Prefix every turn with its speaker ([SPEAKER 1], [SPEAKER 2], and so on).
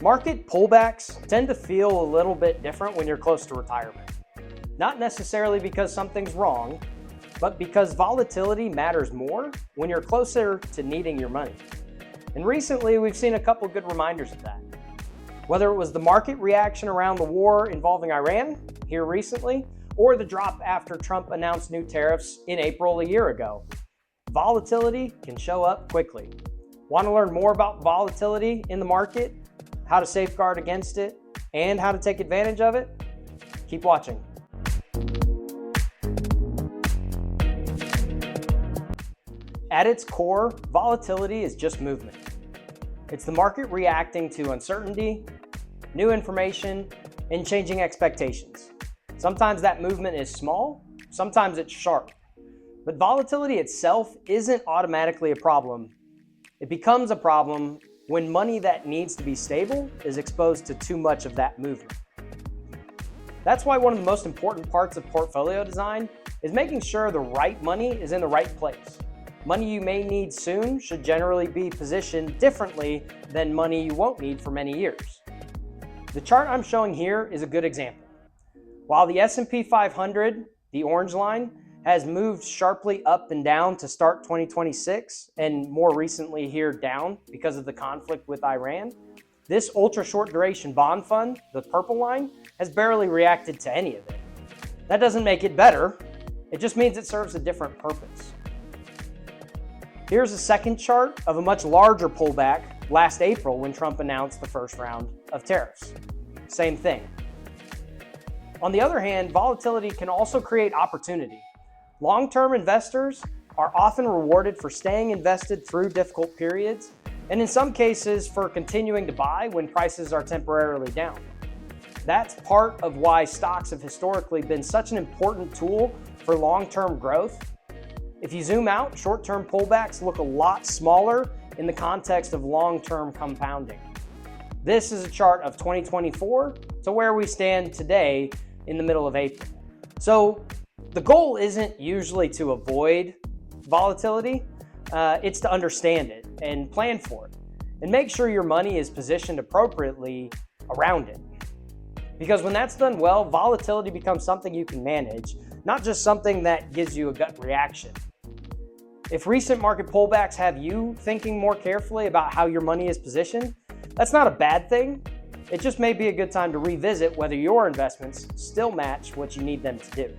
[SPEAKER 1] Market pullbacks tend to feel a little bit different when you're close to retirement. Not necessarily because something's wrong, but because volatility matters more when you're closer to needing your money. And recently, we've seen a couple good reminders of that. Whether it was the market reaction around the war involving Iran here recently, or the drop after Trump announced new tariffs in April a year ago, volatility can show up quickly. Want to learn more about volatility in the market, how to safeguard against it, and how to take advantage of it? Keep watching. At its core, volatility is just movement. It's the market reacting to uncertainty, new information, and changing expectations. Sometimes that movement is small, sometimes it's sharp. But volatility itself isn't automatically a problem. It becomes a problem when money that needs to be stable is exposed to too much of that movement. That's why one of the most important parts of portfolio design is making sure the right money is in the right place. Money you may need soon should generally be positioned differently than money you won't need for many years. The chart I'm showing here is a good example. While the S&P 500, the orange line, has moved sharply up and down to start 2026, and more recently here down because of the conflict with Iran, this ultra short duration bond fund, the purple line, has barely reacted to any of it. That doesn't make it better, it just means it serves a different purpose. Here's a second chart of a much larger pullback last April when Trump announced the first round of tariffs. Same thing. On the other hand, volatility can also create opportunity. Long-term investors are often rewarded for staying invested through difficult periods, and in some cases for continuing to buy when prices are temporarily down. That's part of why stocks have historically been such an important tool for long-term growth. If you zoom out, short-term pullbacks look a lot smaller in the context of long-term compounding. This is a chart of 2024 to where we stand today in the middle of April. So the goal isn't usually to avoid volatility, it's to understand it and plan for it and make sure your money is positioned appropriately around it. Because when that's done well, volatility becomes something you can manage, not just something that gives you a gut reaction. If recent market pullbacks have you thinking more carefully about how your money is positioned, that's not a bad thing. It just may be a good time to revisit whether your investments still match what you need them to do.